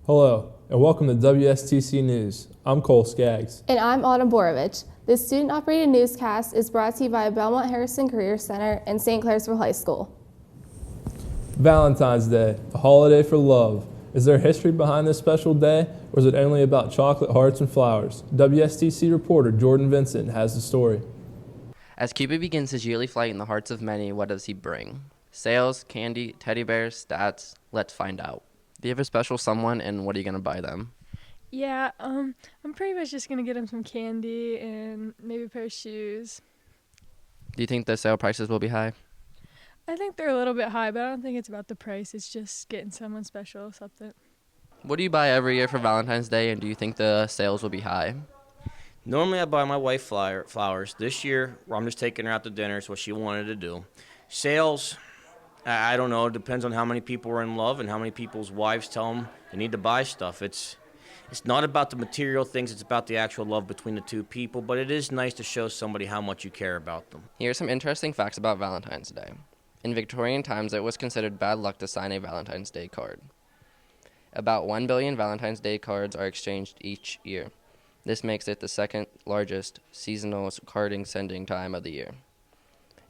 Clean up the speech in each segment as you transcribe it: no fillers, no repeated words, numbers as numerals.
Hello, and welcome to WSTC News. I'm Cole Skaggs. And I'm Autumn Borovich. This student-operated newscast is brought to you by Belmont-Harrison Career Center and St. Clairsville High School. Valentine's Day, a holiday for love. Is there history behind this special day, or is it only about chocolate hearts and flowers? WSTC reporter Jordan Vincent has the story. As Cupid begins his yearly flight in the hearts of many, what does he bring? Sales, candy, teddy bears, stats? Let's find out. Do you have a special someone, and what are you going to buy them? Yeah, I'm pretty much just going to get him some candy and maybe a pair of shoes. Do you think the sale prices will be high? I think they're a little bit high, but I don't think it's about the price. It's just getting someone special, something. What do you buy every year for Valentine's Day, and do you think the sales will be high? Normally I buy my wife flowers. This year, I'm just taking her out to dinner. It's what she wanted to do. Sales, I don't know. It depends on how many people are in love and how many people's wives tell them they need to buy stuff. It's not about the material things. It's about the actual love between the two people. But it is nice to show somebody how much you care about them. Here are some interesting facts about Valentine's Day. In Victorian times, it was considered bad luck to sign a Valentine's Day card. About 1 billion Valentine's Day cards are exchanged each year. This makes it the second largest seasonal carding sending time of the year.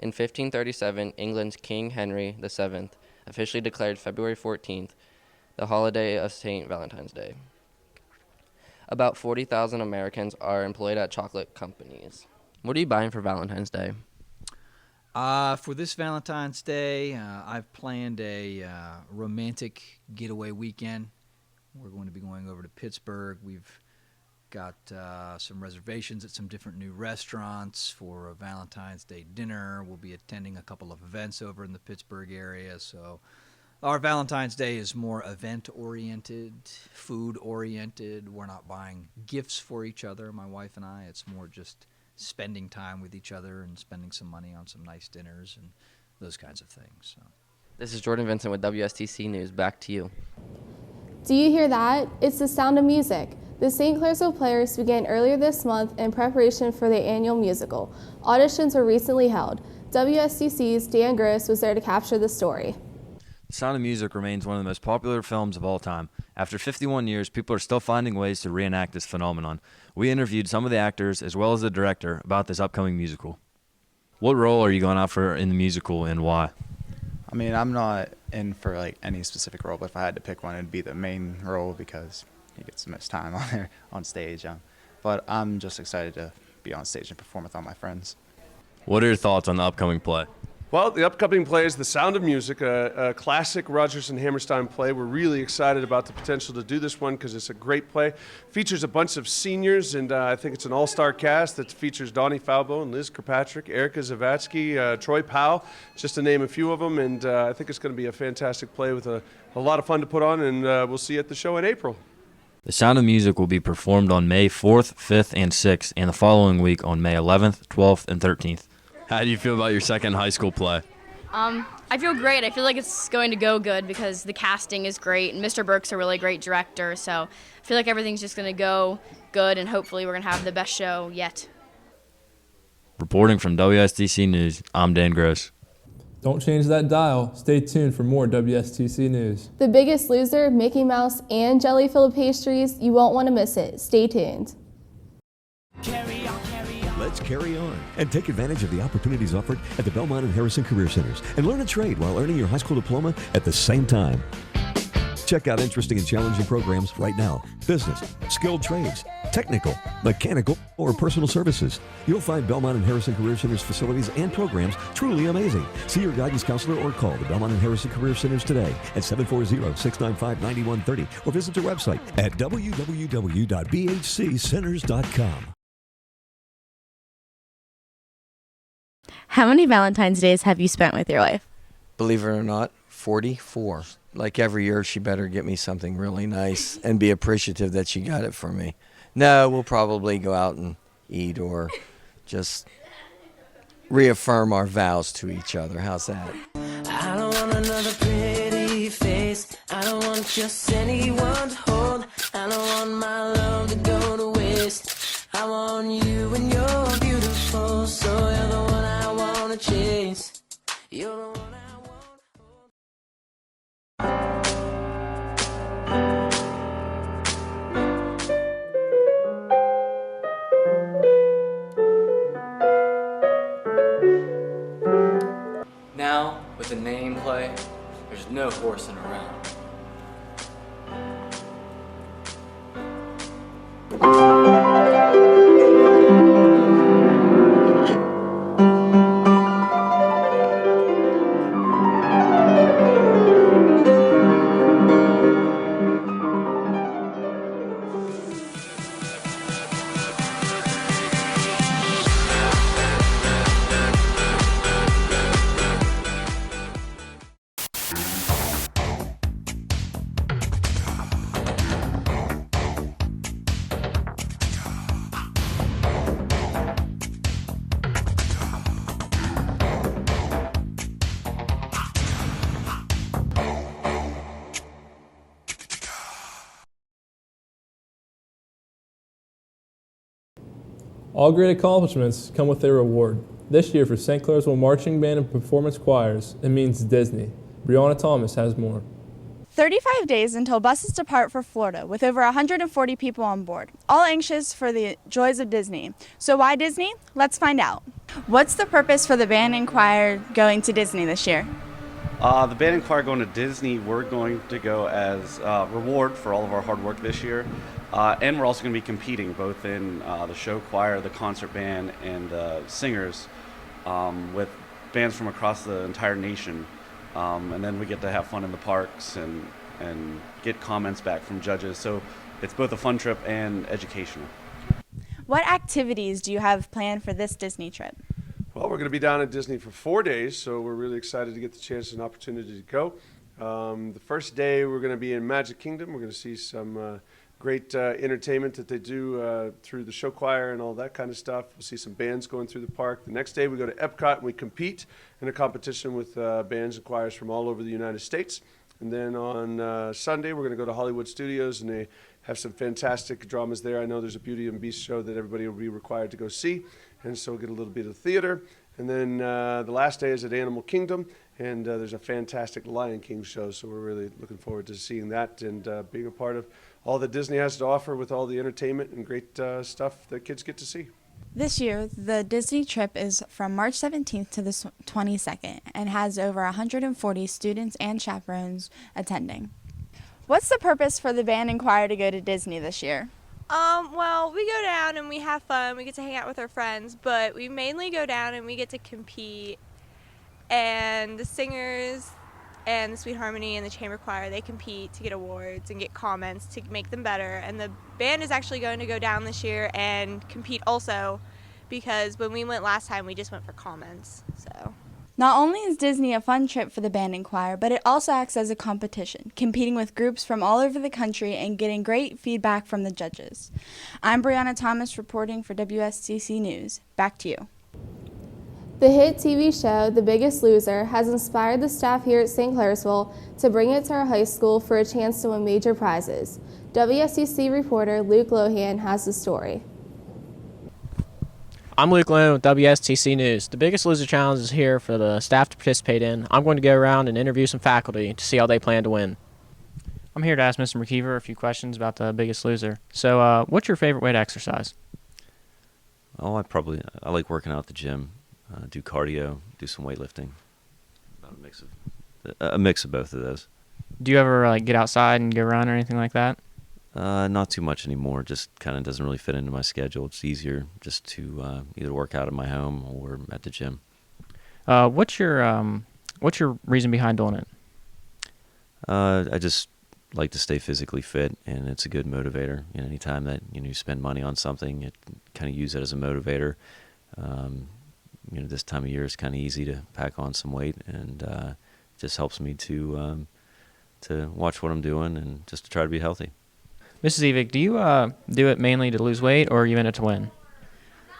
In 1537, England's King Henry VII officially declared February 14th the holiday of St. Valentine's Day. About 40,000 Americans are employed at chocolate companies. What are you buying for Valentine's Day? For this Valentine's Day, I've planned a romantic getaway weekend. We're going to be going over to Pittsburgh. We've got some reservations at some different new restaurants for a Valentine's Day dinner. We'll be attending a couple of events over in the Pittsburgh area. So our Valentine's Day is more event-oriented, food-oriented. We're not buying gifts for each other, my wife and I. It's more just spending time with each other and spending some money on some nice dinners and those kinds of things. So. This is Jordan Vincent with WSTC News. Back to you. Do you hear that? It's the sound of music. The St. Clairsville Players began earlier this month in preparation for the annual musical. Auditions were recently held. WSTC's Dan Gross was there to capture the story. The Sound of Music remains one of the most popular films of all time. After 51 years, people are still finding ways to reenact this phenomenon. We interviewed some of the actors as well as the director about this upcoming musical. What role are you going out for in the musical and why? I mean, I'm not in for like any specific role, but if I had to pick one, it'd be the main role because he gets the most time on there on stage. But I'm just excited to be on stage and perform with all my friends. What are your thoughts on the upcoming play? Well, the upcoming play is The Sound of Music, a classic Rodgers and Hammerstein play. We're really excited about the potential to do this one because it's a great play. Features a bunch of seniors, and I think it's an all-star cast that features Donnie Falbo and Liz Kirkpatrick, Erica Zavatsky, Troy Powell, just to name a few of them. And I think it's going to be a fantastic play with a lot of fun to put on, and we'll see you at the show in April. The Sound of Music will be performed on May 4th, 5th, and 6th, and the following week on May 11th, 12th, and 13th. How do you feel about your second high school play? I feel great. I feel like it's going to go good because the casting is great, and Mr. Burke's a really great director, so I feel like everything's just going to go good, and hopefully we're going to have the best show yet. Reporting from WSTC News, I'm Dan Gross. Don't change that dial. Stay tuned for more WSTC News. The Biggest Loser, Mickey Mouse, and jelly-filled pastries. You won't want to miss it. Stay tuned. Let's carry on and take advantage of the opportunities offered at the Belmont-Harrison Career Centers and learn a trade while earning your high school diploma at the same time. Check out interesting and challenging programs right now. Business, skilled trades, technical, mechanical, or personal services. You'll find Belmont-Harrison Career Centers facilities and programs truly amazing. See your guidance counselor or call the Belmont-Harrison Career Centers today at 740-695-9130 or visit their website at www.bhccenters.com. How many Valentine's Days have you spent with your wife? Believe it or not, 44. Like every year, she better get me something really nice and be appreciative that she got it for me. No, we'll probably go out and eat or just reaffirm our vows to each other. How's that? I don't want another pretty face. I don't want just anyone to hold. I don't want my love to go to waste. I want you and you're beautiful, so you're the one I want to chase. You're the one I want. horsing around. All great accomplishments come with a reward. This year for St. Clairsville Marching Band and Performance Choirs, it means Disney. Brianna Thomas has more. 35 days until buses depart for Florida, with over 140 people on board, all anxious for the joys of Disney. So why Disney? Let's find out. What's the purpose for the band and choir going to Disney this year? The band and choir going to Disney, we're going to go as reward for all of our hard work this year. And we're also going to be competing both in the show choir, the concert band, and singers with bands from across the entire nation. And then we get to have fun in the parks and get comments back from judges. So it's both a fun trip and educational. What activities do you have planned for this Disney trip? Well, we're going to be down at Disney for 4 days, so we're really excited to get the chance and opportunity to go. The first day we're going to be in Magic Kingdom. We're going to see some great entertainment that they do through the show choir and all that kind of stuff. We'll see some bands going through the park. The next day we go to Epcot and we compete in a competition with bands and choirs from all over the United States. And then on Sunday we're going to go to Hollywood Studios, and they have some fantastic dramas there. I know there's a Beauty and Beast show that everybody will be required to go see, and so we'll get a little bit of theater. And then the last day is at Animal Kingdom, and there's a fantastic Lion King show, so we're really looking forward to seeing that and being a part of all that Disney has to offer with all the entertainment and great stuff that kids get to see. This year, the Disney trip is from March 17th to the 22nd and has over 140 students and chaperones attending. What's the purpose for the band and choir to go to Disney this year? Well, we go down and we have fun. We get to hang out with our friends, but we mainly go down and we get to compete. And the singers and the Sweet Harmony and the Chamber Choir, they compete to get awards and get comments to make them better. And the band is actually going to go down this year and compete also, because when we went last time, we just went for comments. So. Not only is Disney a fun trip for the band and choir, but it also acts as a competition, competing with groups from all over the country and getting great feedback from the judges. I'm Brianna Thomas reporting for WSTC News. Back to you. The hit TV show, The Biggest Loser, has inspired the staff here at St. Clairsville to bring it to our high school for a chance to win major prizes. WSTC reporter Luke Lohan has the story. I'm Luke Lohan with WSTC News. The Biggest Loser Challenge is here for the staff to participate in. I'm going to go around and interview some faculty to see how they plan to win. I'm here to ask Mr. McKeever a few questions about The Biggest Loser. So, what's your favorite way to exercise? Oh, I like working out at the gym. Do cardio, do some weightlifting. About a mix of both of those. Do you ever get outside and go run or anything like that? Not too much anymore. Just kind of doesn't really fit into my schedule. It's easier just to either work out at my home or at the gym. What's your reason behind doing it? I just like to stay physically fit, and it's a good motivator. Anytime that you spend money on something, you kind of use it as a motivator. This time of year is kind of easy to pack on some weight, and it just helps me to watch what I'm doing and just to try to be healthy. Mrs. Evick, do you do it mainly to lose weight, or are you in it to win?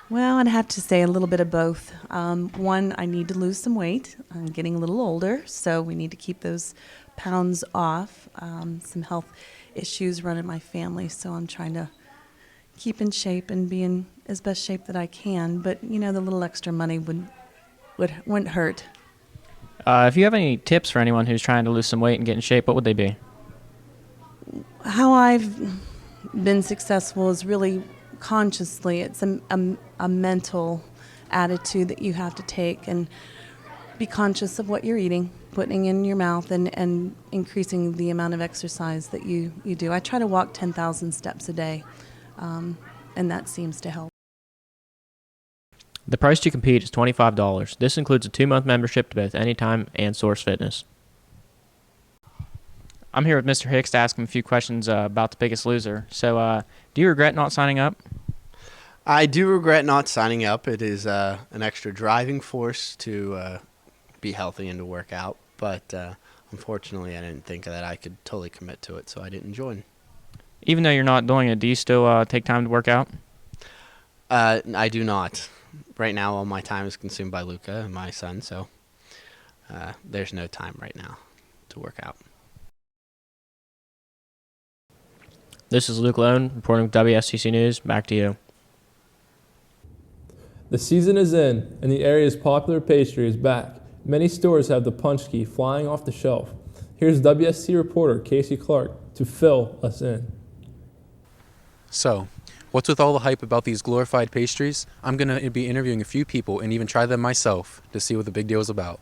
Well, I'd have to say a little bit of both. One, I need to lose some weight. I'm getting a little older, so we need to keep those pounds off. Some health issues run in my family, so I'm trying to keep in shape and be in as best shape that I can. But, the little extra money wouldn't hurt. If you have any tips for anyone who's trying to lose some weight and get in shape, what would they be? How I've been successful is really consciously. It's a mental attitude that you have to take and be conscious of what you're eating, putting in your mouth and increasing the amount of exercise that you do. I try to walk 10,000 steps a day, and that seems to help. The price to compete is $25. This includes a 2-month membership to both Anytime and Source Fitness. I'm here with Mr. Hicks to ask him a few questions about The Biggest Loser. So, do you regret not signing up? I do regret not signing up. It is an extra driving force to be healthy and to work out. But unfortunately, I didn't think that I could totally commit to it, so I didn't join. Even though you're not doing it, do you still take time to work out? I do not. Right now, all my time is consumed by Luca and my son, so there's no time right now to work out. This is Luke Lone reporting with WSTC News. Back to you. The season is in, and the area's popular pastry is back. Many stores have the punch key flying off the shelf. Here's WST reporter Casey Clark to fill us in. So, what's with all the hype about these glorified pastries? I'm going to be interviewing a few people and even try them myself to see what the big deal is about.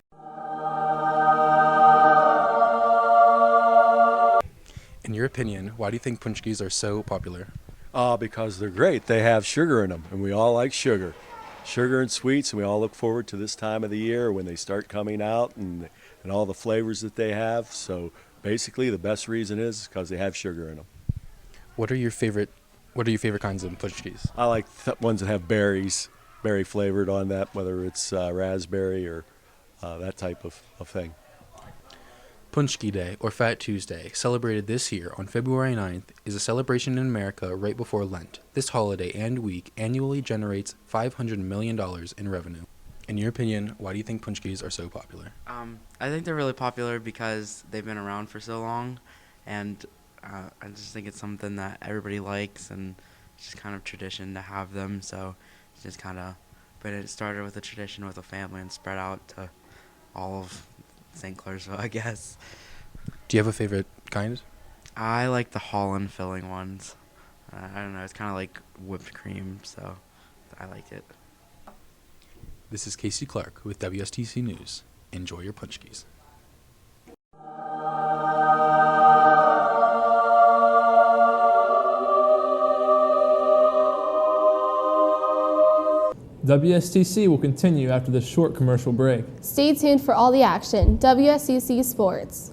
In your opinion, why do you think punchkis are so popular? Because they're great. They have sugar in them, and we all like sugar. Sugar and sweets, and we all look forward to this time of the year when they start coming out and all the flavors that they have. So basically, the best reason is because they have sugar in them. What are your favorite kinds of punchkis? I like ones that have berries, berry flavored on that, whether it's raspberry or that type of thing. Punchki Day, or Fat Tuesday, celebrated this year on February 9th, is a celebration in America right before Lent. This holiday and week annually generates $500 million in revenue. In your opinion, why do you think punchkis are so popular? I think they're really popular because they've been around for so long, and I just think it's something that everybody likes, and it's just kind of tradition to have them, so it's just kind of, but it started with a tradition with a family and spread out to all of St. Clairsville, I guess. Do you have a favorite kind? I like the Holland filling ones. I don't know, it's kind of like whipped cream, so I like it. This is Casey Clark with WSTC News. Enjoy your punchkis. WSTC will continue after this short commercial break. Stay tuned for all the action. WSTC Sports.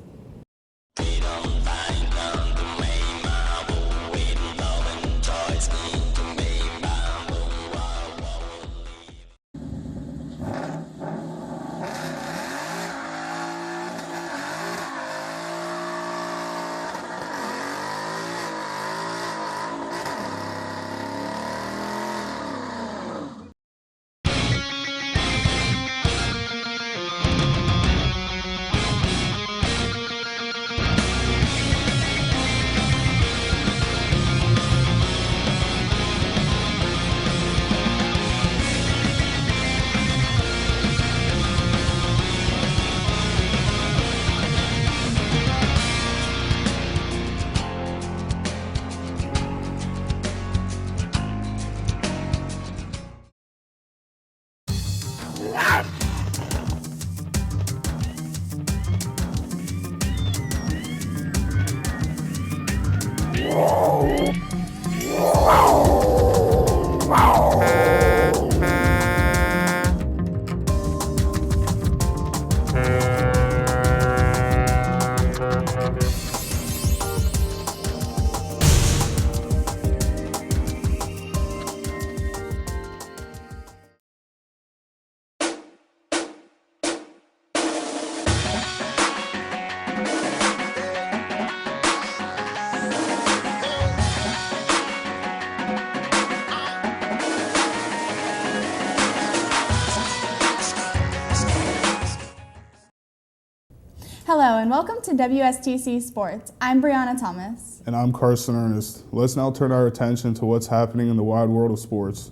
Hello and welcome to WSTC Sports. I'm Brianna Thomas. And I'm Carson Ernest. Let's now turn our attention to what's happening in the wide world of sports.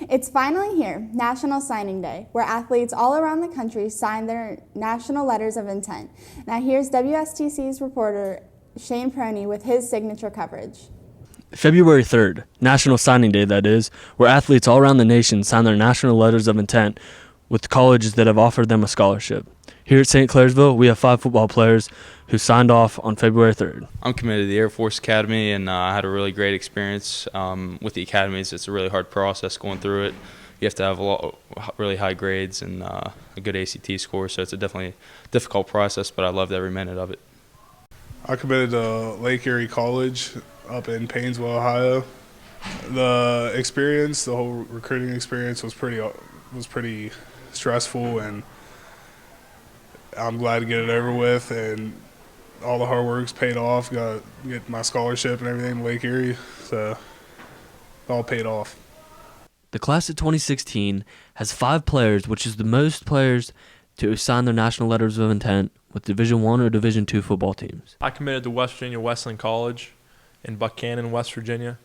It's finally here, National Signing Day, where athletes all around the country sign their national letters of intent. Now here's WSTC's reporter Shane Proney with his signature coverage. February 3rd, National Signing Day that is, where athletes all around the nation sign their national letters of intent with colleges that have offered them a scholarship. Here at St. Clairsville, we have 5 football players who signed off on February 3rd. I'm committed to the Air Force Academy, and I had a really great experience with the academies. It's a really hard process going through it. You have to have really high grades and a good ACT score, so it's a definitely difficult process, but I loved every minute of it. I committed to Lake Erie College up in Painesville, Ohio. The experience, the whole recruiting experience was pretty stressful, and I'm glad to get it over with, and all the hard work's paid off. Got to get my scholarship and everything to Lake Erie, so it all paid off. The class of 2016 has 5 players, which is the most players to sign their national letters of intent with Division I or Division II football teams. I committed to West Virginia Wesleyan College in Buchanan, West Virginia.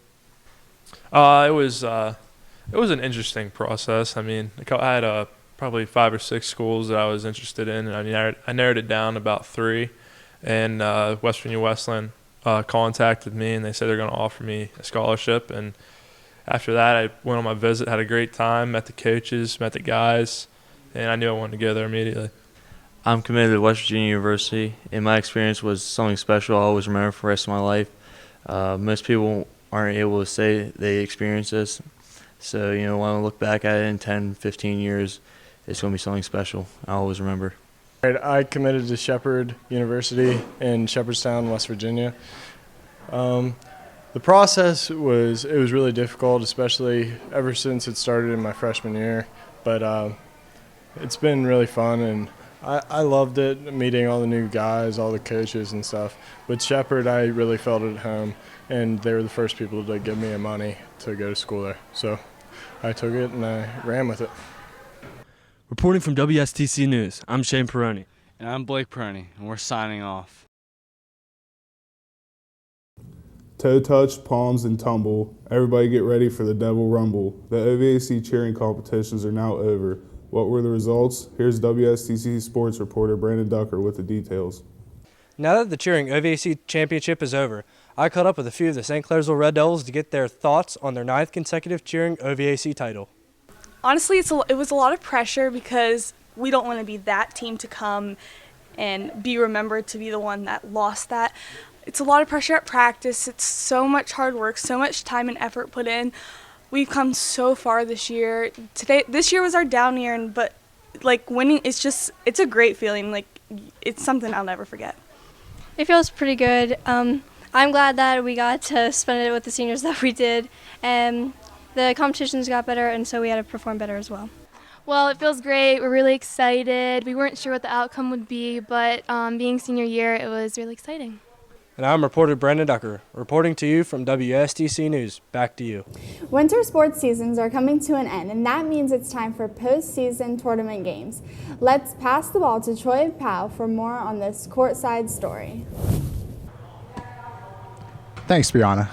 It was an interesting process. I mean, I had probably 5 or 6 schools that I was interested in, and I narrowed it down to about 3. And West Virginia Wesleyan contacted me, and they said they're going to offer me a scholarship. And after that, I went on my visit, had a great time, met the coaches, met the guys, and I knew I wanted to go there immediately. I'm committed to West Virginia University, and my experience was something special I'll always remember for the rest of my life. Most people aren't able to say they experienced this. So, when I look back at it in 10, 15 years, it's going to be something special I'll always remember. I committed to Shepherd University in Shepherdstown, West Virginia. The process was really difficult, especially ever since it started in my freshman year. But it's been really fun, and I loved it, meeting all the new guys, all the coaches and stuff. With Shepherd, I really felt at home, and they were the first people to give me money to go to school there. So I took it and I ran with it. Reporting from WSTC News, I'm Shane Peroni. And I'm Blake Peroni, and we're signing off. Toe touch, palms, and tumble. Everybody get ready for the Devil Rumble. The OVAC cheering competitions are now over. What were the results? Here's WSTC sports reporter Brandon Ducker with the details. Now that the cheering OVAC championship is over, I caught up with a few of the St. Clairsville Red Devils to get their thoughts on their 9th consecutive cheering OVAC title. Honestly, it was a lot of pressure because we don't want to be that team to come and be remembered to be the one that lost that. It's a lot of pressure at practice. It's so much hard work, so much time and effort put in. We've come so far this year. This year was our down year, but winning, it's a great feeling. It's something I'll never forget. It feels pretty good. I'm glad that we got to spend it with the seniors that we did, and the competitions got better, and so we had to perform better as well. Well, it feels great. We're really excited. We weren't sure what the outcome would be, but being senior year, it was really exciting. And I'm reporter Brandon Ducker, reporting to you from WSTC News. Back to you. Winter sports seasons are coming to an end, and that means it's time for postseason tournament games. Let's pass the ball to Troy Powell for more on this courtside story. Thanks, Brianna.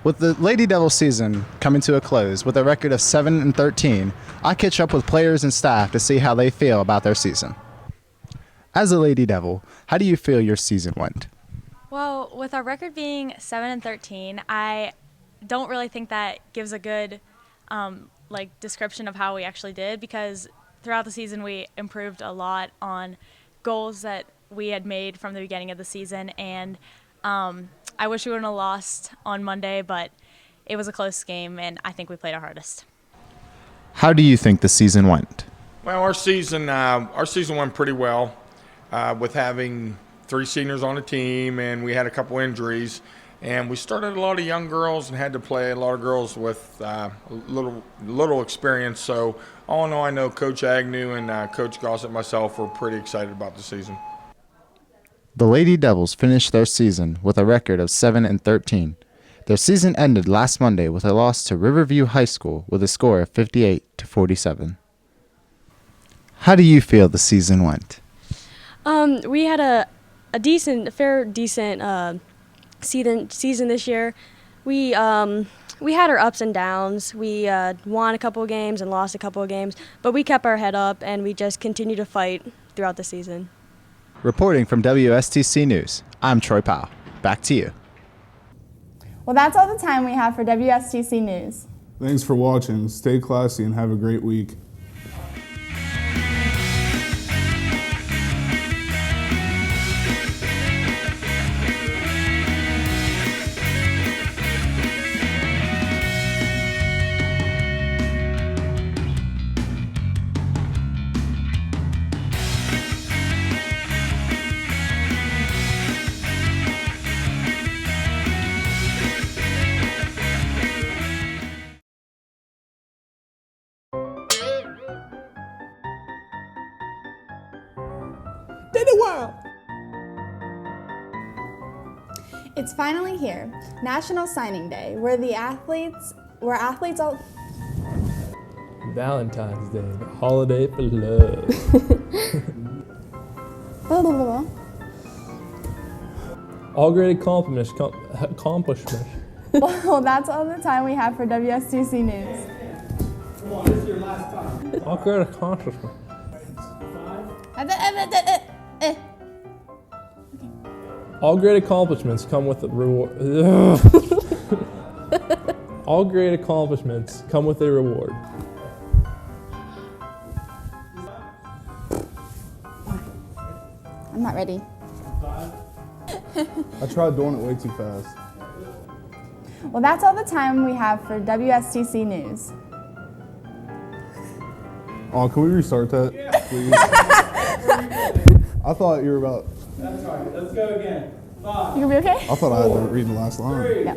With the Lady Devil season coming to a close with a record of 7-13, I catch up with players and staff to see how they feel about their season. As a Lady Devil, how do you feel your season went? Well, with our record being 7-13, I don't really think that gives a good description of how we actually did, because throughout the season we improved a lot on goals that we had made from the beginning of the season, and I wish we wouldn't have lost on Monday, but it was a close game, and I think we played our hardest. How do you think the season went? Well, our season went pretty well with having 3 seniors on the team, and we had a couple injuries. And we started a lot of young girls and had to play a lot of girls with little experience. So all in all, I know Coach Agnew and Coach Gossett and myself were pretty excited about the season. The Lady Devils finished their season with a record of 7-13. Their season ended last Monday with a loss to Riverview High School with a score of 58-47. How do you feel the season went? We had a decent season this year. We had our ups and downs. We won a couple of games and lost a couple of games, but we kept our head up and we just continued to fight throughout the season. Reporting from WSTC News, I'm Troy Powell. Back to you. Well, that's all the time we have for WSTC News. Thanks for watching. Stay classy and have a great week. It's finally here, National Signing Day, where athletes all Valentine's Day, the holiday for love. blah, blah, blah, blah. All great accomplishments. Well, that's all the time we have for WSTC News. Come on, this is your last time. All great accomplishments. All great accomplishments come with a reward. All great accomplishments come with a reward. I'm not ready. I tried doing it way too fast. Well, that's all the time we have for WSTC News. Oh, can we restart that, please? I thought you were about... That's all right. Let's go again. 5. You gonna be okay? I thought I had to read the last line. 3. Yeah.